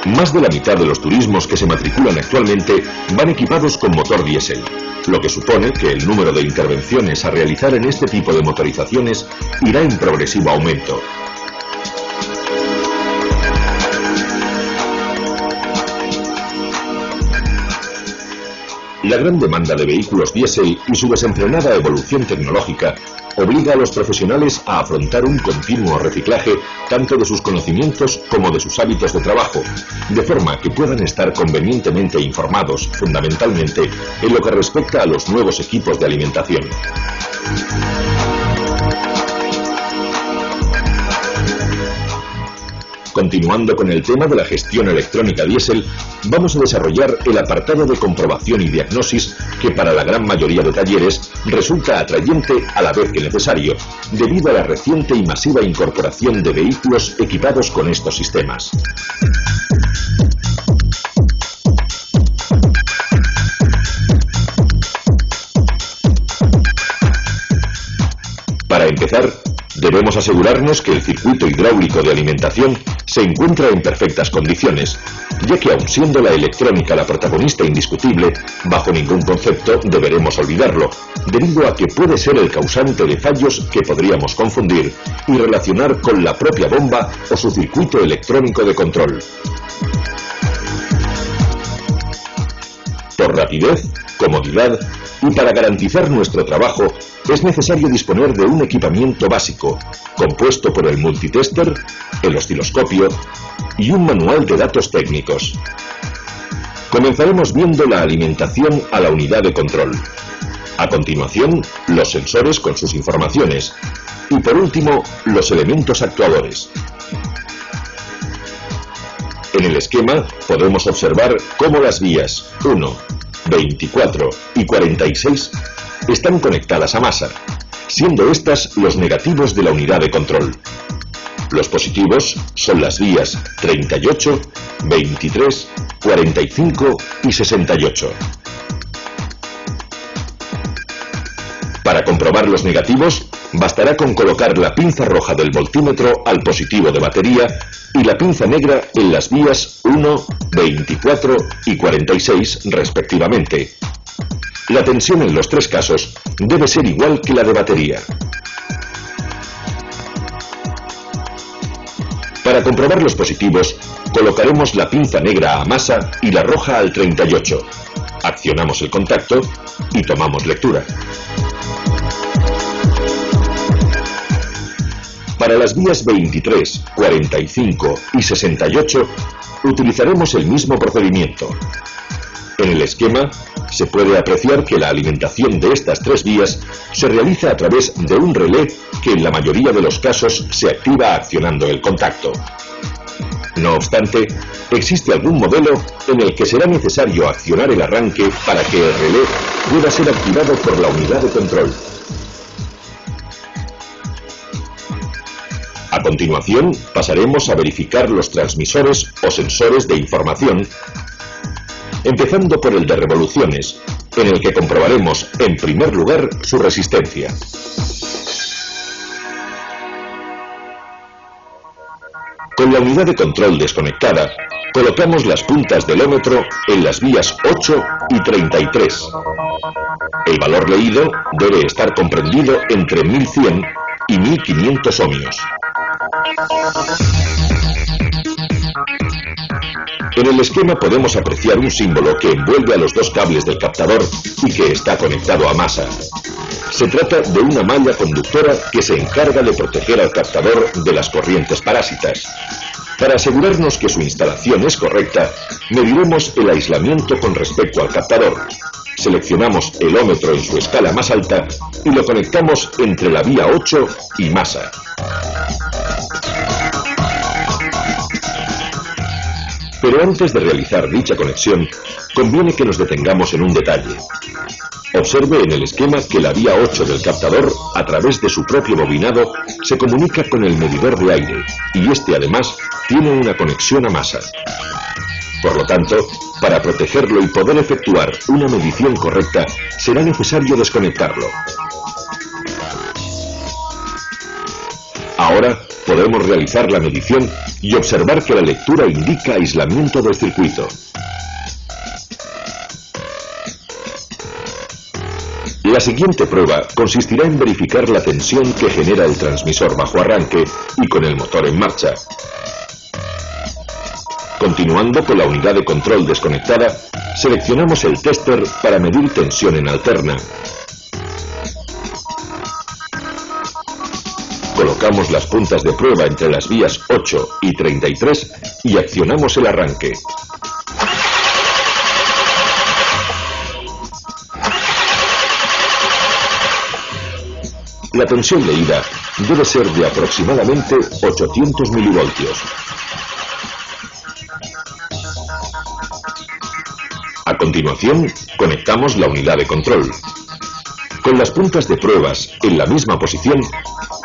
Más de la mitad de los turismos que se matriculan actualmente van equipados con motor diésel, lo que supone que el número de intervenciones a realizar en este tipo de motorizaciones irá en progresivo aumento. La gran demanda de vehículos diésel y su desenfrenada evolución tecnológica obliga a los profesionales a afrontar un continuo reciclaje tanto de sus conocimientos como de sus hábitos de trabajo, de forma que puedan estar convenientemente informados, fundamentalmente, en lo que respecta a los nuevos equipos de alimentación. Continuando con el tema de la gestión electrónica diésel, vamos a desarrollar el apartado de comprobación y diagnosis que para la gran mayoría de talleres resulta atrayente a la vez que necesario, debido a la reciente y masiva incorporación de vehículos equipados con estos sistemas. Para empezar, debemos asegurarnos que el circuito hidráulico de alimentación se encuentra en perfectas condiciones, ya que aun siendo la electrónica la protagonista indiscutible, bajo ningún concepto deberemos olvidarlo, debido a que puede ser el causante de fallos que podríamos confundir y relacionar con la propia bomba o su circuito electrónico de control. Por rapidez, comodidad y para garantizar nuestro trabajo es necesario disponer de un equipamiento básico, compuesto por el multitester, el osciloscopio y un manual de datos técnicos. Comenzaremos viendo la alimentación a la unidad de control. A continuación, los sensores con sus informaciones. Y por último, los elementos actuadores. En el esquema podemos observar cómo las vías 1, 24 y 46 están conectadas a masa, siendo estas los negativos de la unidad de control. Los positivos son las vías 38, 23, 45 y 68. Para comprobar los negativos, bastará con colocar la pinza roja del voltímetro al positivo de batería y la pinza negra en las vías 1, 24 y 46 respectivamente. La tensión en los tres casos debe ser igual que la de batería. Para comprobar los positivos, colocaremos la pinza negra a masa y la roja al 38. Accionamos el contacto y tomamos lectura. Para las vías 23, 45 y 68 utilizaremos el mismo procedimiento. En el esquema se puede apreciar que la alimentación de estas tres vías se realiza a través de un relé que en la mayoría de los casos se activa accionando el contacto. No obstante, existe algún modelo en el que será necesario accionar el arranque para que el relé pueda ser activado por la unidad de control. A continuación, pasaremos a verificar los transmisores o sensores de información, empezando por el de revoluciones, en el que comprobaremos, en primer lugar, su resistencia. Con la unidad de control desconectada, colocamos las puntas del ómetro en las vías 8 y 33. El valor leído debe estar comprendido entre 1100 y 1500 ohmios. En el esquema podemos apreciar un símbolo que envuelve a los dos cables del captador y que está conectado a masa. Se trata de una malla conductora que se encarga de proteger al captador de las corrientes parásitas. Para asegurarnos que su instalación es correcta, mediremos el aislamiento con respecto al captador. Seleccionamos el ómetro en su escala más alta y lo conectamos entre la vía 8 y masa. Pero antes de realizar dicha conexión, conviene que nos detengamos en un detalle. Observe en el esquema que la vía 8 del captador, a través de su propio bobinado, se comunica con el medidor de aire, y este además tiene una conexión a masa. Por lo tanto, para protegerlo y poder efectuar una medición correcta, será necesario desconectarlo. Ahora podemos realizar la medición y observar que la lectura indica aislamiento del circuito. La siguiente prueba consistirá en verificar la tensión que genera el transmisor bajo arranque y con el motor en marcha. Continuando con la unidad de control desconectada, seleccionamos el tester para medir tensión en alterna. Colocamos las puntas de prueba entre las vías 8 y 33 y accionamos el arranque. La tensión leída debe ser de aproximadamente 800 milivoltios. A continuación, conectamos la unidad de control. Con las puntas de pruebas en la misma posición,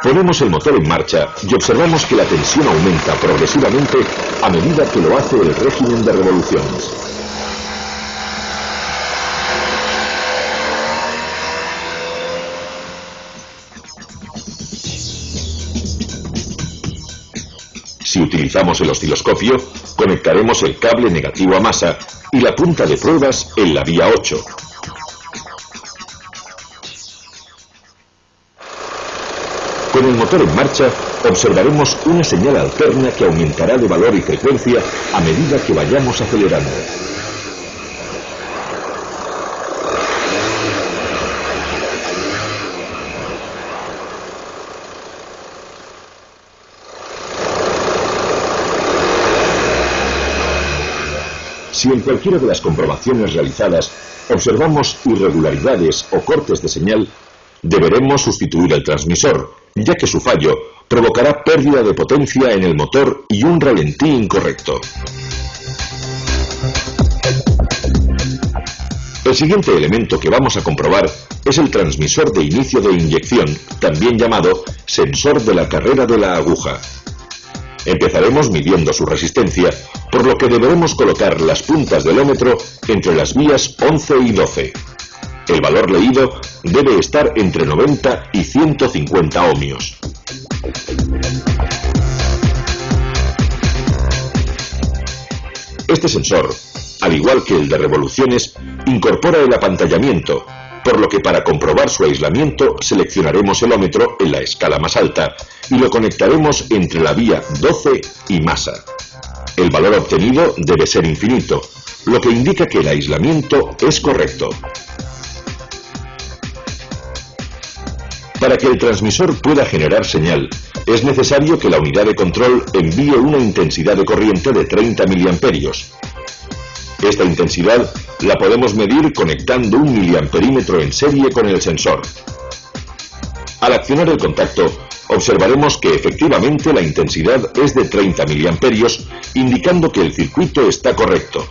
ponemos el motor en marcha y observamos que la tensión aumenta progresivamente a medida que lo hace el régimen de revoluciones. Si utilizamos el osciloscopio, conectaremos el cable negativo a masa y la punta de pruebas en la vía 8. Con el motor en marcha, observaremos una señal alterna que aumentará de valor y frecuencia a medida que vayamos acelerando. Si en cualquiera de las comprobaciones realizadas observamos irregularidades o cortes de señal, deberemos sustituir el transmisor, ya que su fallo provocará pérdida de potencia en el motor y un ralentí incorrecto. El siguiente elemento que vamos a comprobar es el transmisor de inicio de inyección, también llamado sensor de la carrera de la aguja. Empezaremos midiendo su resistencia, por lo que deberemos colocar las puntas del ómetro entre las vías 11 y 12. El valor leído debe estar entre 90 y 150 ohmios. Este sensor, al igual que el de revoluciones, incorpora el apantallamiento, por lo que para comprobar su aislamiento seleccionaremos el ómetro en la escala más alta y lo conectaremos entre la vía 12 y masa. El valor obtenido debe ser infinito, lo que indica que el aislamiento es correcto. Para que el transmisor pueda generar señal, es necesario que la unidad de control envíe una intensidad de corriente de 30 miliamperios. Esta intensidad la podemos medir conectando un miliamperímetro en serie con el sensor. Al accionar el contacto, observaremos que efectivamente la intensidad es de 30 miliamperios, indicando que el circuito está correcto,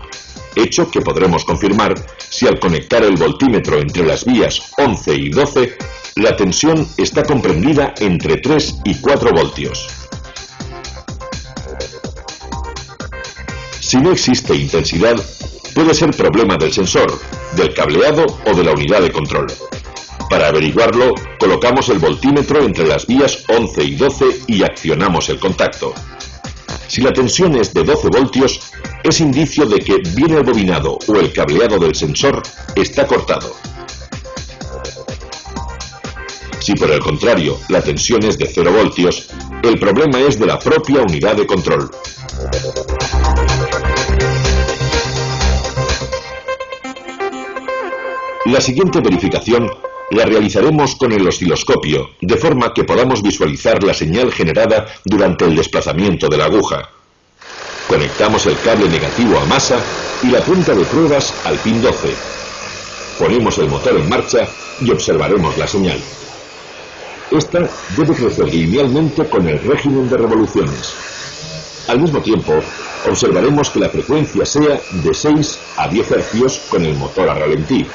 hecho que podremos confirmar si al conectar el voltímetro entre las vías 11 y 12, la tensión está comprendida entre 3 y 4 voltios. Si no existe intensidad, puede ser problema del sensor, del cableado o de la unidad de control. Para averiguarlo, colocamos el voltímetro entre las vías 11 y 12 y accionamos el contacto. Si la tensión es de 12 voltios, es indicio de que bien el bobinado o el cableado del sensor está cortado. Si por el contrario la tensión es de 0 voltios, el problema es de la propia unidad de control. La siguiente verificación la realizaremos con el osciloscopio, de forma que podamos visualizar la señal generada durante el desplazamiento de la aguja. Conectamos el cable negativo a masa y la punta de pruebas al pin 12. Ponemos el motor en marcha y observaremos la señal. Esta debe crecer linealmente con el régimen de revoluciones. Al mismo tiempo, observaremos que la frecuencia sea de 6 a 10 Hz con el motor a ralentí,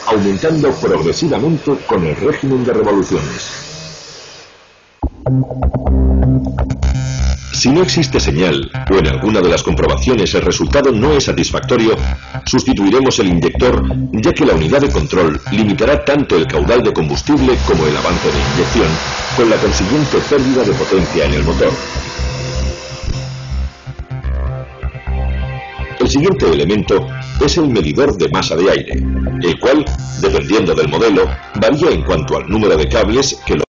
aumentando progresivamente con el régimen de revoluciones. Si no existe señal o en alguna de las comprobaciones el resultado no es satisfactorio, sustituiremos el inyector, ya que la unidad de control limitará tanto el caudal de combustible como el avance de inyección, con la consiguiente pérdida de potencia en el motor. El siguiente elemento es el medidor de masa de aire, el cual, dependiendo del modelo, varía en cuanto al número de cables que lo